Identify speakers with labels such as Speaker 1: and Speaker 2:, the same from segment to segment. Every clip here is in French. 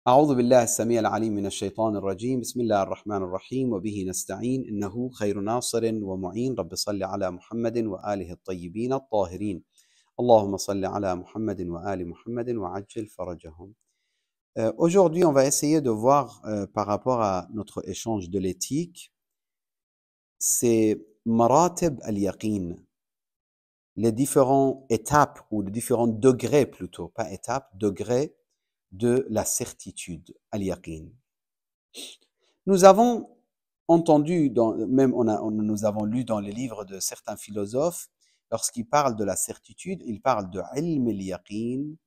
Speaker 1: أعوذ بالله السميع العليم من الشيطان الرجيم بسم الله الرحمن الرحيم وبه نستعين إنه خير ناصر ومعين رب صل على محمد وآله الطيبين الطاهرين اللهم صل على محمد وآل محمد وعجل فرجهم. Aujourd'hui, on va essayer de voir par rapport à notre échange de l'éthique, c'est maratib al-yaqin, les différentes étapes ou les différents degrés plutôt, pas étapes, degrés de la certitude, al-yaqin. Nous avons entendu, nous avons lu dans les livres de certains philosophes, lorsqu'ils parlent de la certitude, ils parlent de ilm al-yaqin,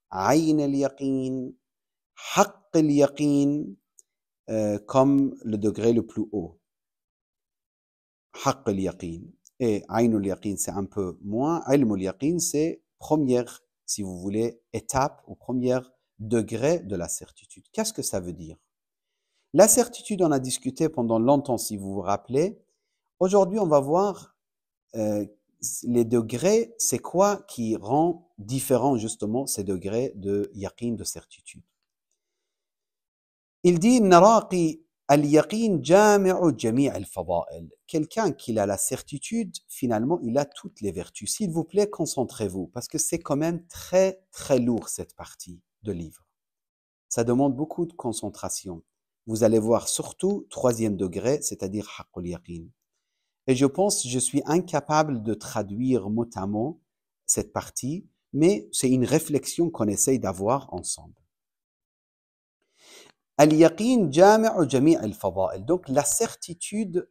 Speaker 1: ayn al-yaqin, haqq al-yaqin, comme le degré le plus haut. Haqq al-yaqin. Et ayn al-yaqin, c'est un peu moins. Ilm al-yaqin, c'est première, si vous voulez, étape ou première degré de la certitude. Qu'est-ce que ça veut dire? La certitude, on a discuté pendant longtemps, si vous vous rappelez. Aujourd'hui, on va voir les degrés, c'est quoi qui rend différent justement ces degrés de yaqin, de certitude. Il dit, naraqi al-yaqin jami'u jami' al-fada'il. Quelqu'un qui a la certitude, finalement, il a toutes les vertus. S'il vous plaît, concentrez-vous, parce que c'est quand même très, très lourd cette partie de livre. Ça demande beaucoup de concentration. Vous allez voir surtout troisième degré, c'est-à-dire haqqul yaqin. Et je pense, je suis incapable de traduire mot à mot cette partie, mais c'est une réflexion qu'on essaye d'avoir ensemble. Al-yaqin jami'u jami' al-fada'il. Donc la certitude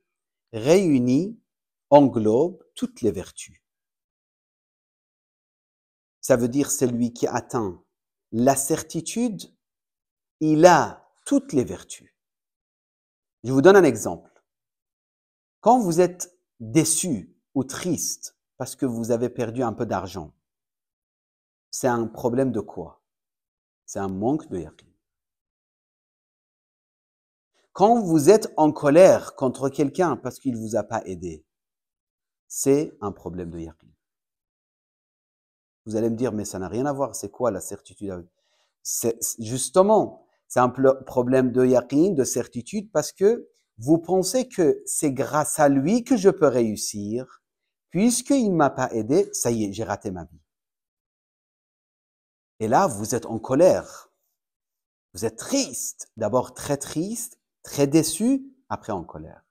Speaker 1: réunit, englobe toutes les vertus. Ça veut dire celui qui atteint la certitude, il a toutes les vertus. Je vous donne un exemple. Quand vous êtes déçu ou triste parce que vous avez perdu un peu d'argent, c'est un problème de quoi? C'est un manque de yaqin. Quand vous êtes en colère contre quelqu'un parce qu'il ne vous a pas aidé, c'est un problème de yaqin. Vous allez me dire, mais ça n'a rien à voir, c'est quoi la certitude? Justement, c'est un problème de yaqin, de certitude, parce que vous pensez que c'est grâce à lui que je peux réussir, puisqu'il ne m'a pas aidé, ça y est, j'ai raté ma vie. Et là, vous êtes en colère. Vous êtes triste. D'abord très triste, très déçu, après en colère.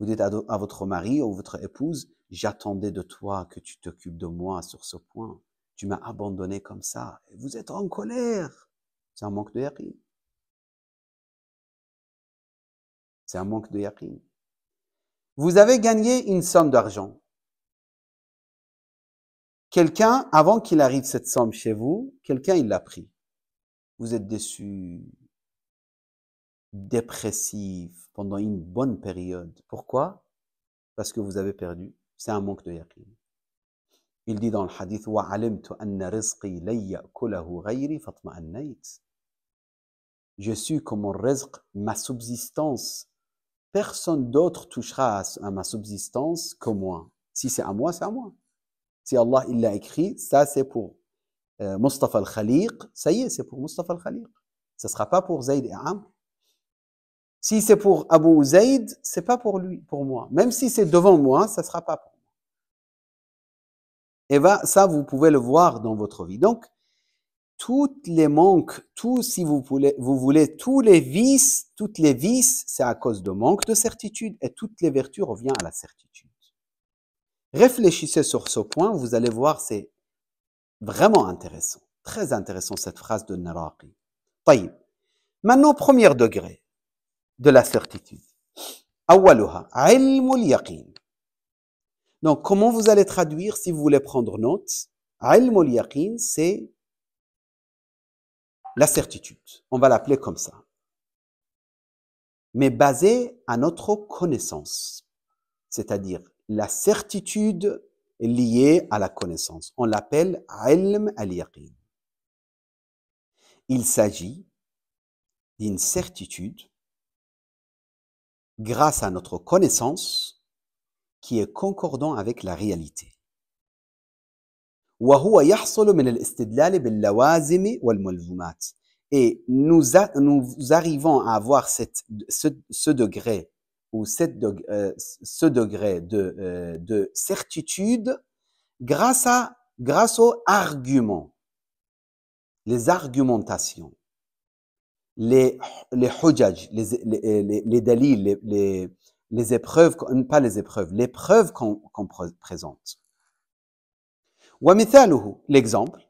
Speaker 1: Vous dites à votre mari ou votre épouse, j'attendais de toi que tu t'occupes de moi sur ce point. Tu m'as abandonné comme ça. Et vous êtes en colère. C'est un manque de yaqin. C'est un manque de yaqin. Vous avez gagné une somme d'argent. Quelqu'un, avant qu'il arrive cette somme chez vous, quelqu'un il l'a pris. Vous êtes déçu, dépressif pendant une bonne période. Pourquoi? Parce que vous avez perdu. C'est un manque de yaqin. Il dit dans le hadith, وَعَلِمْتُ أَنَّ رِزْقِي لَن يَأْكُلَهُ غَيْرِي فَاطْمَأَنَّيْتُ. Je suis comme mon rizq, ma subsistance. Personne d'autre touchera à ma subsistance que moi. Si c'est à moi, c'est à moi. Si Allah il l'a écrit, ça c'est pour Mustafa al-Khaliq, ça y est, c'est pour Mustafa al-Khaliq. Ça ne sera pas pour Zayd et Amr. Si c'est pour Abu Zayd, c'est pas pour lui, pour moi. Même si c'est devant moi, ça ne sera pas pour moi. Et ça, vous pouvez le voir dans votre vie. Donc, toutes les manques, si vous voulez, toutes les vices, c'est à cause de manque de certitude et toutes les vertus reviennent à la certitude. Réfléchissez sur ce point, vous allez voir, c'est vraiment intéressant. Très intéressant cette phrase de Naraqi. طيب. Maintenant, premier degré de la certitude. أولها علم اليقين. Donc, comment vous allez traduire si vous voulez prendre note? علم اليقين, c'est la certitude. On va l'appeler comme ça. Mais basée à notre connaissance. C'est-à-dire la certitude liée à la connaissance. On l'appelle ilm al-yaqin. Il s'agit d'une certitude grâce à notre connaissance qui est concordant avec la réalité. وهو يحصل من الاستدلال باللوازم والملزومات. Et nous arrivons à avoir ce degré ou ce degré de certitude grâce aux arguments, les argumentations, les hujaj, les dalils, les épreuves, pas les épreuves, les preuves qu'on présente. ومثاله, l'exemple,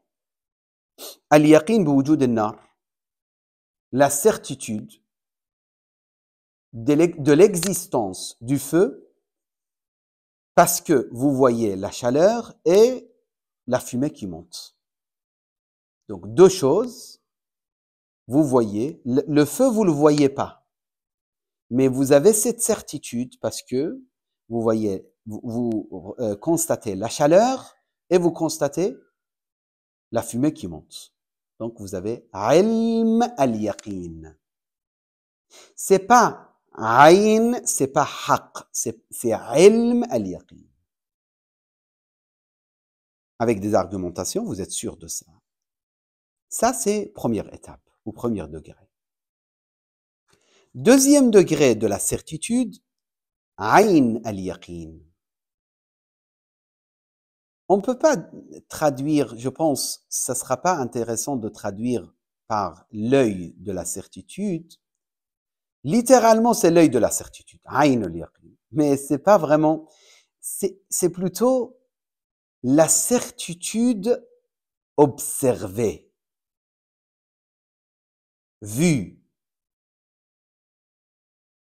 Speaker 1: اليقين بوجود النار, la certitude de l'existence du feu parce que vous voyez la chaleur et la fumée qui monte. Donc deux choses, vous voyez, le feu vous le voyez pas, mais vous avez cette certitude parce que vous voyez, vous constatez la chaleur et vous constatez la fumée qui monte. Donc vous avez ilm al-yaqin. C'est pas ayn, c'est pas haq, c'est ilm al-yaqin. Avec des argumentations, vous êtes sûr de ça. Ça, c'est première étape ou premier degré. Deuxième degré de la certitude, ayn al-yaqin. On ne peut pas traduire, je pense, ça ne sera pas intéressant de traduire par l'œil de la certitude. Littéralement, c'est l'œil de la certitude, ayn al-yaqin. Mais c'est pas vraiment, c'est plutôt la certitude observée, vue,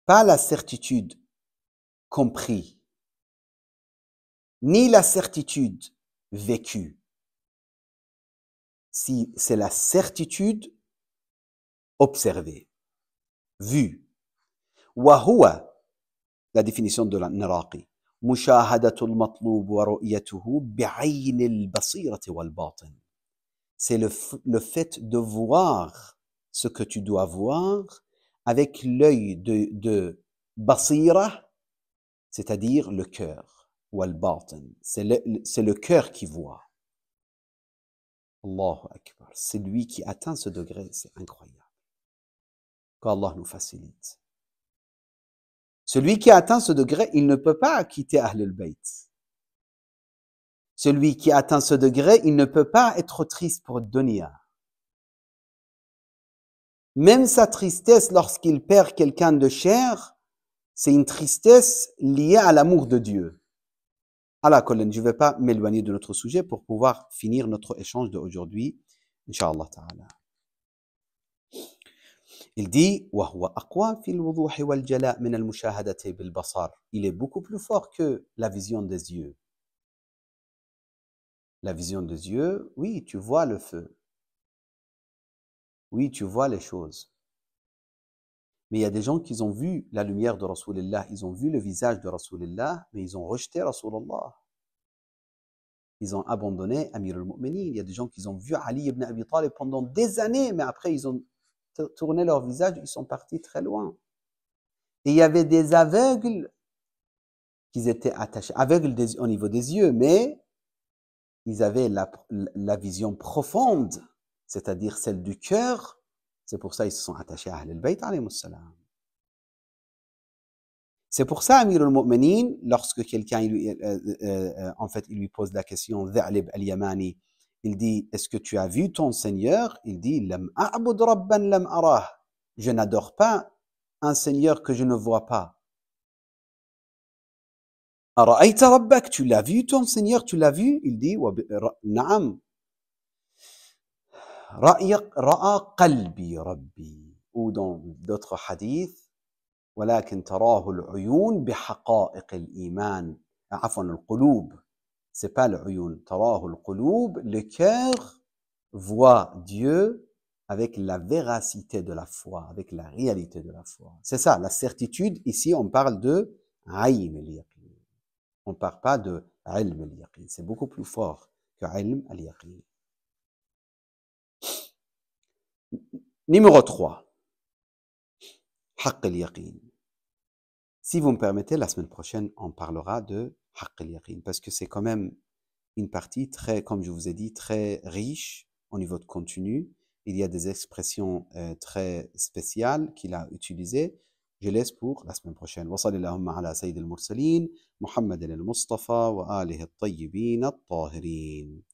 Speaker 1: pas la certitude compris, ni la certitude vécue. Si c'est la certitude observée, vue. Wa huwa, la définition de l'Iraqi, mushahadatul matlub wa ru'yatuhu bi'ayn al-basirati wal batin. C'est le fait de voir ce que tu dois voir avec l'œil de basira, c'est-à-dire le cœur, wal batin. C'est le cœur qui voit. Allahu Akbar. C'est lui qui atteint ce degré, c'est incroyable. Qu'Allah nous facilite. Celui qui atteint ce degré, il ne peut pas quitter Ahlul Bayt. Celui qui atteint ce degré, il ne peut pas être triste pour dunya. Même sa tristesse lorsqu'il perd quelqu'un de cher, c'est une tristesse liée à l'amour de Dieu. Allah Colin, je ne vais pas m'éloigner de notre sujet pour pouvoir finir notre échange d'aujourd'hui, Inch'Allah Ta'ala. Il dit, il est beaucoup plus fort que la vision des yeux. La vision des yeux, oui, tu vois le feu. Oui, tu vois les choses. Mais il y a des gens qui ont vu la lumière de Rasulullah, ils ont vu le visage de Rasulullah, mais ils ont rejeté Rasulullah. Ils ont abandonné Amir al-Mu'minin. Il y a des gens qui ont vu Ali ibn Abi Talib pendant des années, mais après ils ont tourné leur visage, ils sont partis très loin. Et il y avait des aveugles qui étaient attachés, aveugles au niveau des yeux, mais ils avaient la vision profonde, c'est-à-dire celle du cœur. C'est pour ça qu'ils se sont attachés à Ahl al-Bayt alayhi salam. C'est pour ça, Amir al-Mu'minin, lorsque quelqu'un, en fait, il lui pose la question, Dha'lib al-Yamani, il dit, est-ce que tu as vu ton Seigneur? Il dit, Lam a'bud rabban lam arah. Je n'adore pas un Seigneur que je ne vois pas. Ara'ayta rabbak, tu l'as vu ton Seigneur, tu l'as vu? Il dit, Na'am. Ra'a qalbi rabbi. Ou dans d'autres hadiths, ولكن تراه العيون بحقائق الإيمان عفوا القلوب c'est pas l'uyun تراه القلوب le cœur voit Dieu avec la véracité de la foi avec la réalité de la foi c'est ça la certitude ici on parle de ayn al-yaqin on parle pas de ilm al-yaqin c'est beaucoup plus fort que ilm al-yaqin. Numéro 3 haqq al-yaqin. Si vous me permettez, la semaine prochaine, on parlera de haqq al-yaqin, parce que c'est quand même une partie très, comme je vous ai dit, très riche au niveau de contenu, il y a des expressions très spéciales qu'il a utilisées. Je laisse pour la semaine prochaine. وصلى اللهم على سيد المرسلين محمد المصطفى وآله الطيبين الطاهرين.